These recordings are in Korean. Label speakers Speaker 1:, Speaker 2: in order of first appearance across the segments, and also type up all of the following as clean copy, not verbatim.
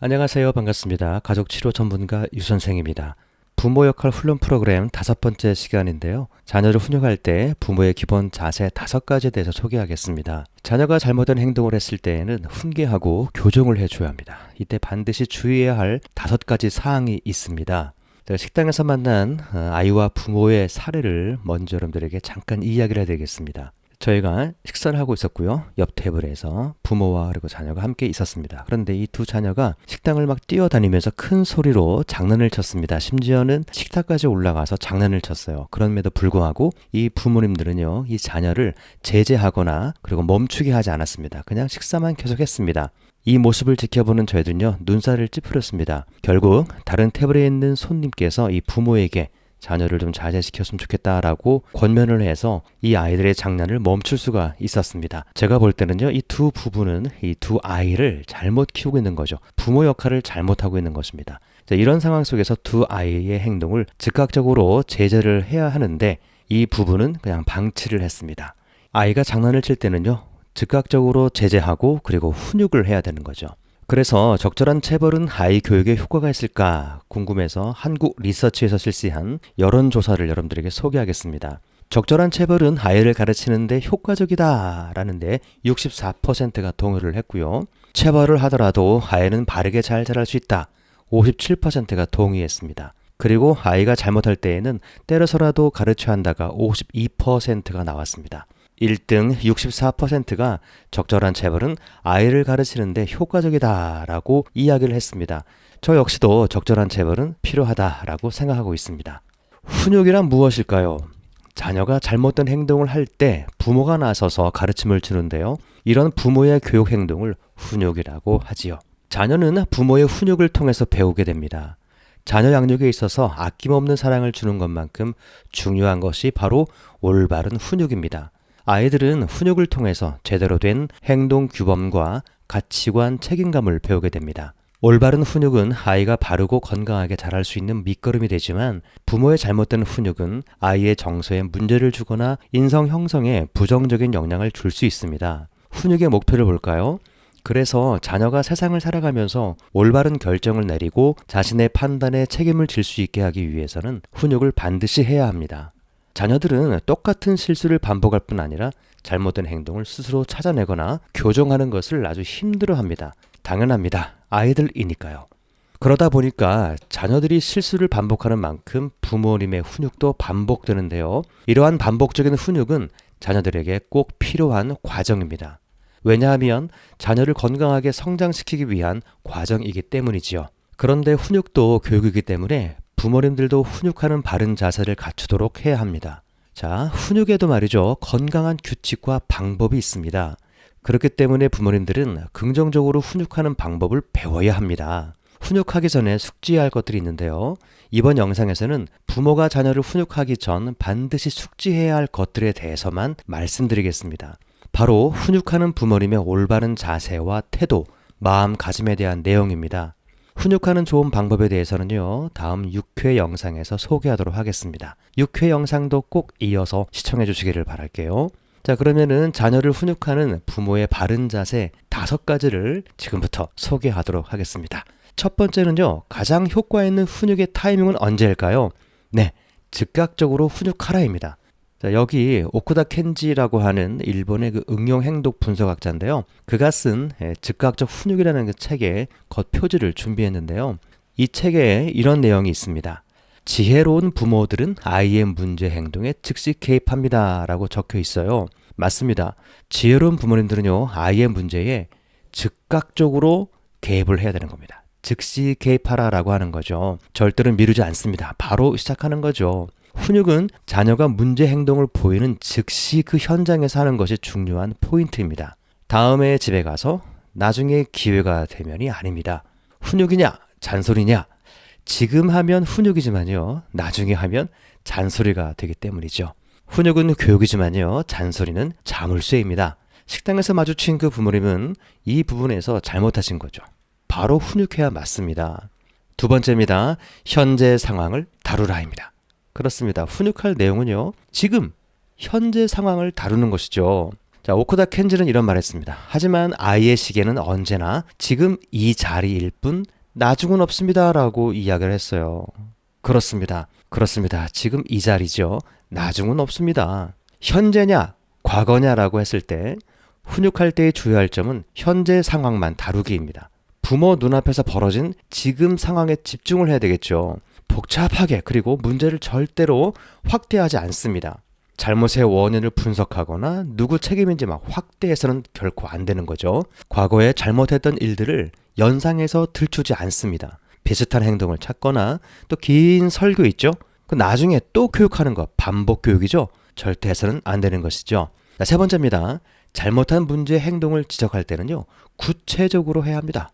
Speaker 1: 안녕하세요. 반갑습니다. 가족치료 전문가 유선생입니다. 부모 역할 훈련 프로그램 5번째 시간인데요. 자녀를 훈육할 때 부모의 기본 자세 5가지에 대해서 소개하겠습니다. 자녀가 잘못된 행동을 했을 때에는 훈계하고 교정을 해줘야 합니다. 이때 반드시 주의해야 할 5가지 사항이 있습니다. 식당에서 만난 아이와 부모의 사례를 먼저 여러분들에게 잠깐 이야기를 해드리겠습니다. 저희가 식사를 하고 있었고요. 옆 테이블에서 부모와 그리고 자녀가 함께 있었습니다. 그런데 이 두 자녀가 식당을 막 뛰어다니면서 큰 소리로 장난을 쳤습니다. 심지어는 식탁까지 올라가서 장난을 쳤어요. 그럼에도 불구하고 이 부모님들은요, 이 자녀를 제재하거나 그리고 멈추게 하지 않았습니다. 그냥 식사만 계속했습니다. 이 모습을 지켜보는 저희들은요, 눈살을 찌푸렸습니다. 결국 다른 테이블에 있는 손님께서 이 부모에게 자녀를 좀 자제시켰으면 좋겠다라고 권면을 해서 이 아이들의 장난을 멈출 수가 있었습니다. 제가 볼 때는요, 이 두 부부는 이 두 아이를 잘못 키우고 있는 거죠. 부모 역할을 잘못하고 있는 것입니다. 자, 이런 상황 속에서 두 아이의 행동을 즉각적으로 제재를 해야 하는데 이 부부는 그냥 방치를 했습니다. 아이가 장난을 칠 때는요, 즉각적으로 제재하고 그리고 훈육을 해야 되는 거죠. 그래서 적절한 체벌은 아이 교육에 효과가 있을까 궁금해서 한국 리서치에서 실시한 여론조사를 여러분들에게 소개하겠습니다. 적절한 체벌은 아이를 가르치는데 효과적이다 라는데 64%가 동의를 했고요. 체벌을 하더라도 아이는 바르게 잘 자랄 수 있다. 57%가 동의했습니다. 그리고 아이가 잘못할 때에는 때려서라도 가르쳐야 한다가 52%가 나왔습니다. 1등 64%가 적절한 체벌은 아이를 가르치는데 효과적이다라고 이야기를 했습니다. 저 역시도 적절한 체벌은 필요하다라고 생각하고 있습니다. 훈육이란 무엇일까요? 자녀가 잘못된 행동을 할 때 부모가 나서서 가르침을 주는데요. 이런 부모의 교육 행동을 훈육이라고 하지요. 자녀는 부모의 훈육을 통해서 배우게 됩니다. 자녀 양육에 있어서 아낌없는 사랑을 주는 것만큼 중요한 것이 바로 올바른 훈육입니다. 아이들은 훈육을 통해서 제대로 된 행동 규범과 가치관, 책임감을 배우게 됩니다. 올바른 훈육은 아이가 바르고 건강하게 자랄 수 있는 밑거름이 되지만 부모의 잘못된 훈육은 아이의 정서에 문제를 주거나 인성 형성에 부정적인 영향을 줄 수 있습니다. 훈육의 목표를 볼까요? 그래서 자녀가 세상을 살아가면서 올바른 결정을 내리고 자신의 판단에 책임을 질 수 있게 하기 위해서는 훈육을 반드시 해야 합니다. 자녀들은 똑같은 실수를 반복할 뿐 아니라 잘못된 행동을 스스로 찾아내거나 교정하는 것을 아주 힘들어합니다. 당연합니다. 아이들이니까요. 그러다 보니까 자녀들이 실수를 반복하는 만큼 부모님의 훈육도 반복되는데요. 이러한 반복적인 훈육은 자녀들에게 꼭 필요한 과정입니다. 왜냐하면 자녀를 건강하게 성장시키기 위한 과정이기 때문이지요. 그런데 훈육도 교육이기 때문에 부모님들도 훈육하는 바른 자세를 갖추도록 해야 합니다. 자, 훈육에도 말이죠. 건강한 규칙과 방법이 있습니다. 그렇기 때문에 부모님들은 긍정적으로 훈육하는 방법을 배워야 합니다. 훈육하기 전에 숙지해야 할 것들이 있는데요. 이번 영상에서는 부모가 자녀를 훈육하기 전 반드시 숙지해야 할 것들에 대해서만 말씀드리겠습니다. 바로 훈육하는 부모님의 올바른 자세와 태도, 마음가짐에 대한 내용입니다. 훈육하는 좋은 방법에 대해서는요, 다음 6회 영상에서 소개하도록 하겠습니다. 6회 영상도 꼭 이어서 시청해 주시기를 바랄게요. 자, 그러면은 자녀를 훈육하는 부모의 바른 자세 5가지를 지금부터 소개하도록 하겠습니다. 첫 번째는요, 가장 효과 있는 훈육의 타이밍은 언제일까요? 네, 즉각적으로 훈육하라입니다. 자, 여기 오쿠다 켄지라고 하는 일본의 그 응용 행동 분석학자인데요. 그가 쓴 즉각적 훈육이라는 그 책의 겉표지를 준비했는데요. 이 책에 이런 내용이 있습니다. 지혜로운 부모들은 아이의 문제 행동에 즉시 개입합니다 라고 적혀 있어요. 맞습니다. 지혜로운 부모님들은요, 아이의 문제에 즉각적으로 개입을 해야 되는 겁니다. 즉시 개입하라 라고 하는 거죠. 절대로 미루지 않습니다. 바로 시작하는 거죠. 훈육은 자녀가 문제 행동을 보이는 즉시 그 현장에서 하는 것이 중요한 포인트입니다. 다음에 집에 가서 나중에 기회가 되면이 아닙니다. 훈육이냐 잔소리냐, 지금 하면 훈육이지만요, 나중에 하면 잔소리가 되기 때문이죠. 훈육은 교육이지만요, 잔소리는 자물쇠입니다. 식당에서 마주친 그 부모님은 이 부분에서 잘못하신 거죠. 바로 훈육해야 맞습니다. 두 번째입니다. 현재 상황을 다루라입니다. 그렇습니다. 훈육할 내용은요, 지금 현재 상황을 다루는 것이죠. 자, 오쿠다 켄지는 이런 말을 했습니다. 하지만 아이의 시계는 언제나 지금 이 자리일 뿐 나중은 없습니다. 라고 이야기를 했어요. 그렇습니다. 그렇습니다. 지금 이 자리죠. 나중은 없습니다. 현재냐, 과거냐라고 했을 때 훈육할 때의 주의할 점은 현재 상황만 다루기입니다. 부모 눈앞에서 벌어진 지금 상황에 집중을 해야 되겠죠. 복잡하게 그리고 문제를 절대로 확대하지 않습니다. 잘못의 원인을 분석하거나 누구 책임인지 막 확대해서는 결코 안 되는 거죠. 과거에 잘못했던 일들을 연상해서 들추지 않습니다. 비슷한 행동을 찾거나 또 긴 설교 있죠. 그 나중에 또 교육하는 거 반복 교육이죠. 절대 해서는 안 되는 것이죠. 자, 세 번째입니다. 잘못한 문제의 행동을 지적할 때는요. 구체적으로 해야 합니다.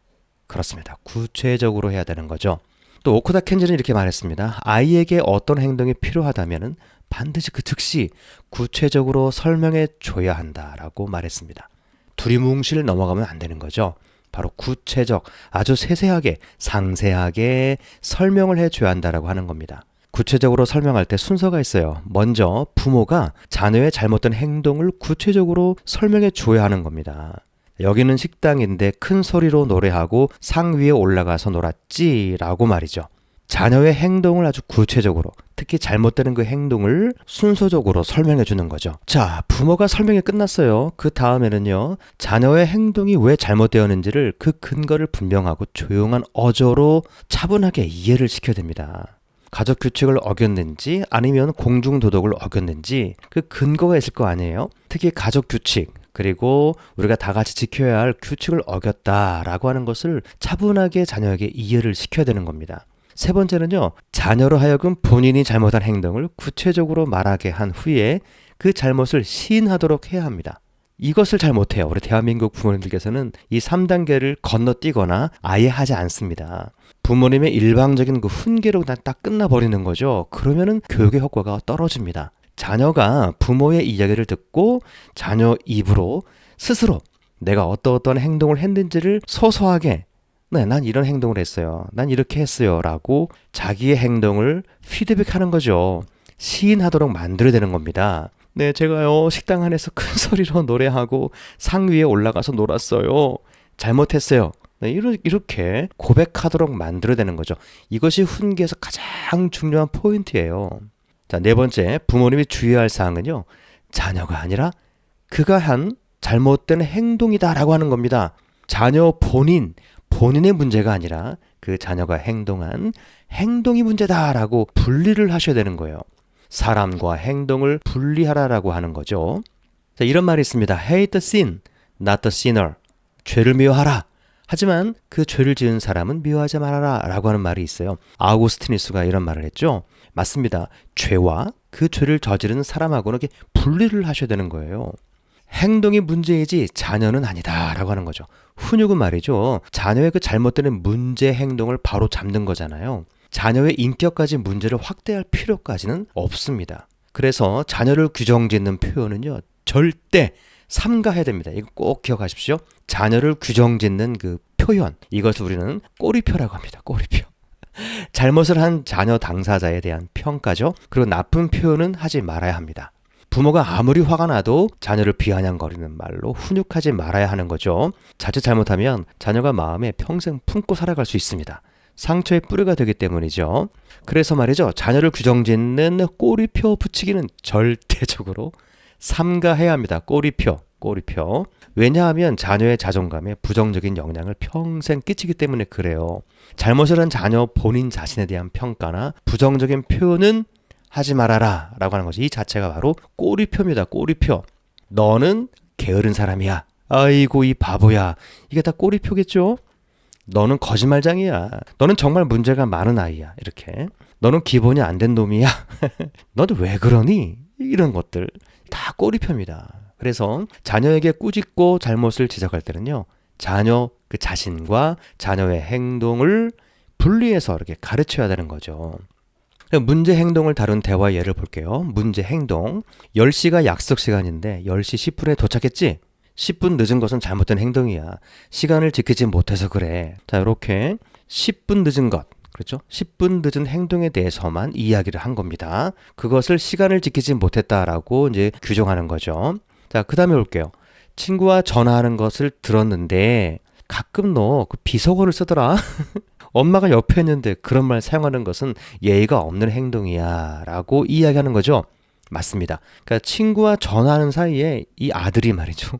Speaker 1: 그렇습니다. 구체적으로 해야 되는 거죠. 또 오쿠다 켄지는 이렇게 말했습니다. 아이에게 어떤 행동이 필요하다면 반드시 그 즉시 구체적으로 설명해 줘야 한다라고 말했습니다. 두리뭉실 넘어가면 안 되는 거죠. 바로 구체적, 아주 세세하게, 상세하게 설명을 해줘야 한다라고 하는 겁니다. 구체적으로 설명할 때 순서가 있어요. 먼저 부모가 자녀의 잘못된 행동을 구체적으로 설명해 줘야 하는 겁니다. 여기는 식당인데 큰 소리로 노래하고 상 위에 올라가서 놀았지라고 말이죠. 자녀의 행동을 아주 구체적으로, 특히 잘못되는 그 행동을 순서적으로 설명해 주는 거죠. 자, 부모가 설명이 끝났어요. 그 다음에는요, 자녀의 행동이 왜 잘못되었는지를 그 근거를 분명하고 조용한 어조로 차분하게 이해를 시켜야 됩니다. 가족 규칙을 어겼는지 아니면 공중도덕을 어겼는지 그 근거가 있을 거 아니에요? 특히 가족 규칙, 그리고 우리가 다 같이 지켜야 할 규칙을 어겼다라고 하는 것을 차분하게 자녀에게 이해를 시켜야 되는 겁니다. 세 번째는요, 자녀로 하여금 본인이 잘못한 행동을 구체적으로 말하게 한 후에 그 잘못을 시인하도록 해야 합니다. 이것을 잘 못해요. 우리 대한민국 부모님들께서는 이 3단계를 건너뛰거나 아예 하지 않습니다. 부모님의 일방적인 그 훈계로 그냥 딱 끝나버리는 거죠. 그러면은 교육의 효과가 떨어집니다. 자녀가 부모의 이야기를 듣고 자녀 입으로 스스로 내가 어떠한 행동을 했는지를 소소하게 네, 난 이런 행동을 했어요. 난 이렇게 했어요. 라고 자기의 행동을 피드백하는 거죠. 시인하도록 만들어야 되는 겁니다. 네, 제가요, 식당 안에서 큰 소리로 노래하고 상 위에 올라가서 놀았어요. 잘못했어요. 네, 이렇게 고백하도록 만들어야 되는 거죠. 이것이 훈계에서 가장 중요한 포인트예요. 자, 네 번째, 부모님이 주의할 사항은요, 자녀가 아니라 그가 한 잘못된 행동이다라고 하는 겁니다. 자녀 본인의 문제가 아니라 그 자녀가 행동한 행동이 문제다라고 분리를 하셔야 되는 거예요. 사람과 행동을 분리하라라고 하는 거죠. 자, 이런 말이 있습니다. Hate the sin, not the sinner. 죄를 미워하라. 하지만 그 죄를 지은 사람은 미워하지 말아라 라고 하는 말이 있어요. 아우구스티누스가 이런 말을 했죠. 맞습니다. 죄와 그 죄를 저지른 사람하고는 이렇게 분리를 하셔야 되는 거예요. 행동이 문제이지 자녀는 아니다 라고 하는 거죠. 훈육은 말이죠. 자녀의 그 잘못되는 문제 행동을 바로 잡는 거잖아요. 자녀의 인격까지 문제를 확대할 필요까지는 없습니다. 그래서 자녀를 규정짓는 표현은요, 절대 삼가해야 됩니다. 이거 꼭 기억하십시오. 자녀를 규정짓는 그 표현, 이것을 우리는 꼬리표라고 합니다. 꼬리표. 잘못을 한 자녀 당사자에 대한 평가죠. 그리고 나쁜 표현은 하지 말아야 합니다. 부모가 아무리 화가 나도 자녀를 비아냥거리는 말로 훈육하지 말아야 하는 거죠. 자칫 잘못하면 자녀가 마음에 평생 품고 살아갈 수 있습니다. 상처의 뿌리가 되기 때문이죠. 그래서 말이죠. 자녀를 규정짓는 꼬리표 붙이기는 절대적으로 삼가해야 합니다. 꼬리표. 왜냐하면 자녀의 자존감에 부정적인 영향을 평생 끼치기 때문에 그래요. 잘못을 한 자녀 본인 자신에 대한 평가나 부정적인 표현은 하지 말아라 라고 하는 것이 이 자체가 바로 꼬리표입니다. 꼬리표. 너는 게으른 사람이야. 아이고 이 바보야. 이게 다 꼬리표겠죠? 너는 거짓말장이야. 너는 정말 문제가 많은 아이야. 이렇게. 너는 기본이 안 된 놈이야. 너는 왜 그러니? 이런 것들 다 꼬리표입니다. 그래서 자녀에게 꾸짖고 잘못을 지적할 때는요. 자녀 그 자신과 자녀의 행동을 분리해서 이렇게 가르쳐야 되는 거죠. 문제 행동을 다룬 대화 예를 볼게요. 문제 행동. 10시가 약속 시간인데 10시 10분에 도착했지? 10분 늦은 것은 잘못된 행동이야. 시간을 지키지 못해서 그래. 자, 이렇게 10분 늦은 것. 그렇죠? 10분 늦은 행동에 대해서만 이야기를 한 겁니다. 그것을 시간을 지키지 못했다라고 이제 규정하는 거죠. 자, 그 다음에 올게요. 친구와 전화하는 것을 들었는데 가끔 너 그 비속어를 쓰더라. 엄마가 옆에 있는데 그런 말 사용하는 것은 예의가 없는 행동이야 라고 이야기하는 거죠. 맞습니다. 그러니까 친구와 전화하는 사이에 이 아들이 말이죠.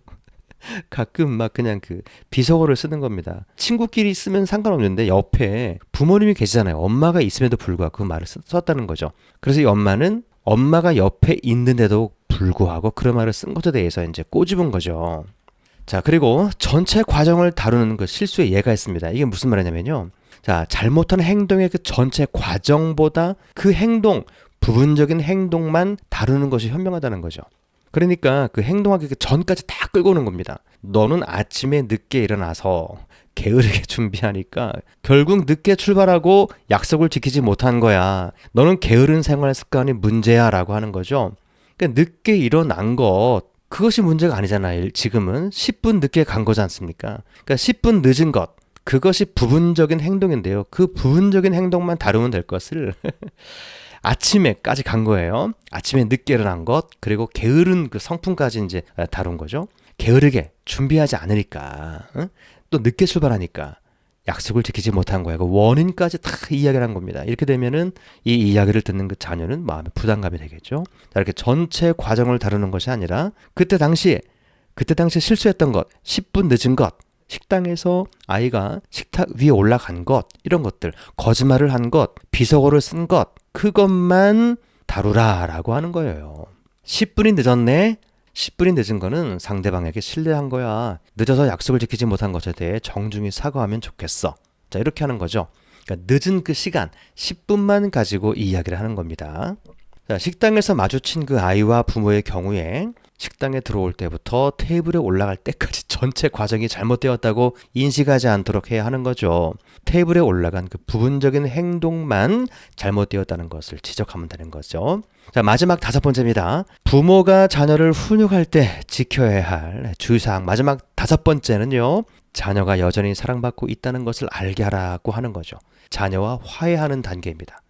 Speaker 1: 가끔 막 그냥 그 비속어를 쓰는 겁니다. 친구끼리 쓰면 상관없는데 옆에 부모님이 계시잖아요. 엄마가 있음에도 불구하고 그 말을 썼다는 거죠. 그래서 이 엄마는 엄마가 옆에 있는데도 불구하고 그런 말을 쓴 것에 대해서 이제 꼬집은 거죠. 자, 그리고 전체 과정을 다루는 그 실수의 예가 있습니다. 이게 무슨 말이냐면요. 자, 잘못한 행동의 그 전체 과정보다 그 행동, 부분적인 행동만 다루는 것이 현명하다는 거죠. 그러니까 그 행동하기 전까지 다 끌고 오는 겁니다. 너는 아침에 늦게 일어나서 게으르게 준비하니까 결국 늦게 출발하고 약속을 지키지 못한 거야. 너는 게으른 생활 습관이 문제야 라고 하는 거죠. 그러니까 늦게 일어난 것, 그것이 문제가 아니잖아요. 지금은 10분 늦게 간 거지 않습니까? 그러니까 10분 늦은 것, 그것이 부분적인 행동인데요. 그 부분적인 행동만 다루면 될 것을 아침에까지 간 거예요. 아침에 늦게 일어난 것, 그리고 게으른 그 성품까지 이제 다룬 거죠. 게으르게 준비하지 않으니까, 또 늦게 출발하니까 약속을 지키지 못한 거예요. 그 원인까지 다 이야기를 한 겁니다. 이렇게 되면은 이 이야기를 듣는 그 자녀는 마음에 부담감이 되겠죠. 자, 이렇게 전체 과정을 다루는 것이 아니라 그때 당시에 실수했던 것, 10분 늦은 것, 식당에서 아이가 식탁 위에 올라간 것, 이런 것들, 거짓말을 한 것, 비속어를 쓴 것, 그것만 다루라라고 하는 거예요. 10분이 늦었네? 10분이 늦은 거는 상대방에게 신뢰한 거야. 늦어서 약속을 지키지 못한 것에 대해 정중히 사과하면 좋겠어. 자, 이렇게 하는 거죠. 그러니까 늦은 그 시간 10분만 가지고 이야기를 하는 겁니다. 자, 식당에서 마주친 그 아이와 부모의 경우에 식당에 들어올 때부터 테이블에 올라갈 때까지 전체 과정이 잘못되었다고 인식하지 않도록 해야 하는 거죠. 테이블에 올라간 그 부분적인 행동만 잘못되었다는 것을 지적하면 되는 거죠. 자, 마지막 5번째입니다. 부모가 자녀를 훈육할 때 지켜야 할 주의사항 마지막 5번째는요. 자녀가 여전히 사랑받고 있다는 것을 알게 하라고 하는 거죠. 자녀와 화해하는 단계입니다.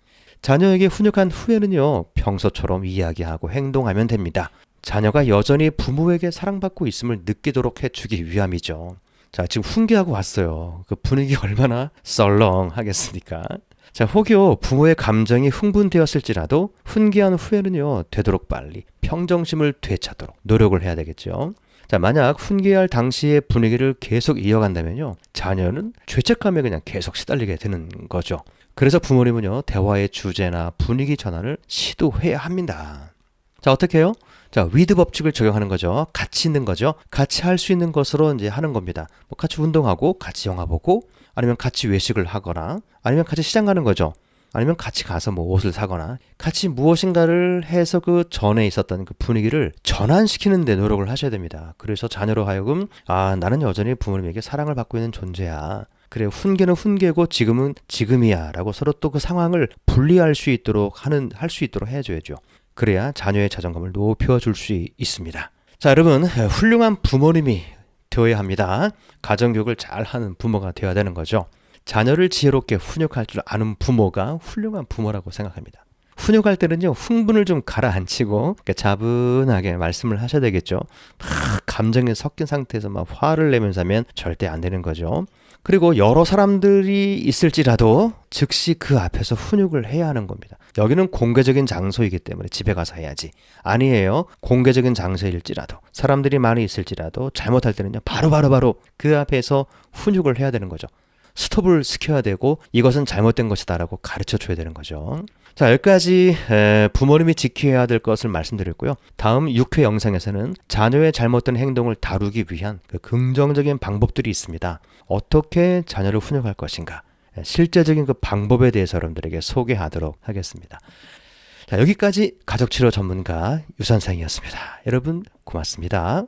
Speaker 1: 자녀에게 훈육한 후에는요. 평소처럼 이야기하고 행동하면 됩니다. 자녀가 여전히 부모에게 사랑받고 있음을 느끼도록 해주기 위함이죠. 자, 지금 훈계하고 왔어요. 그 분위기 얼마나 썰렁하겠습니까? 자, 혹여 부모의 감정이 흥분되었을지라도 훈계한 후에는요, 되도록 빨리 평정심을 되찾도록 노력을 해야 되겠죠. 자, 만약 훈계할 당시의 분위기를 계속 이어간다면요, 자녀는 죄책감에 그냥 계속 시달리게 되는 거죠. 그래서 부모님은요, 대화의 주제나 분위기 전환을 시도해야 합니다. 자, 어떻게 해요? 자, 위드 법칙을 적용하는 거죠. 같이 있는 거죠. 같이 할 수 있는 것으로 이제 하는 겁니다. 뭐 같이 운동하고, 같이 영화 보고, 아니면 같이 외식을 하거나, 아니면 같이 시장 가는 거죠. 아니면 같이 가서 뭐 옷을 사거나, 같이 무엇인가를 해서 그 전에 있었던 그 분위기를 전환시키는 데 노력을 하셔야 됩니다. 그래서 자녀로 하여금, 아, 나는 여전히 부모님에게 사랑을 받고 있는 존재야. 그래, 훈계는 훈계고 지금은 지금이야. 라고 서로 또 그 상황을 분리할 수 있도록 할 수 있도록 해줘야죠. 그래야 자녀의 자존감을 높여줄 수 있습니다. 자, 여러분, 훌륭한 부모님이 되어야 합니다. 가정교육을 잘하는 부모가 되어야 되는 거죠. 자녀를 지혜롭게 훈육할 줄 아는 부모가 훌륭한 부모라고 생각합니다. 훈육할 때는요, 흥분을 좀 가라앉히고 차분하게 말씀을 하셔야 되겠죠. 막 감정이 섞인 상태에서 막 화를 내면서 하면 절대 안 되는 거죠. 그리고 여러 사람들이 있을지라도 즉시 그 앞에서 훈육을 해야 하는 겁니다. 여기는 공개적인 장소이기 때문에 집에 가서 해야지. 아니에요. 공개적인 장소일지라도 사람들이 많이 있을지라도 잘못할 때는요, 바로 그 앞에서 훈육을 해야 되는 거죠. 스톱을 시켜야 되고 이것은 잘못된 것이다 라고 가르쳐 줘야 되는 거죠. 자, 여기까지 부모님이 지켜야 될 것을 말씀드렸고요. 다음 6회 영상에서는 자녀의 잘못된 행동을 다루기 위한 그 긍정적인 방법들이 있습니다. 어떻게 자녀를 훈육할 것인가, 실제적인 그 방법에 대해서 여러분들에게 소개하도록 하겠습니다. 자, 여기까지 가족치료 전문가 유선생이었습니다. 여러분 고맙습니다.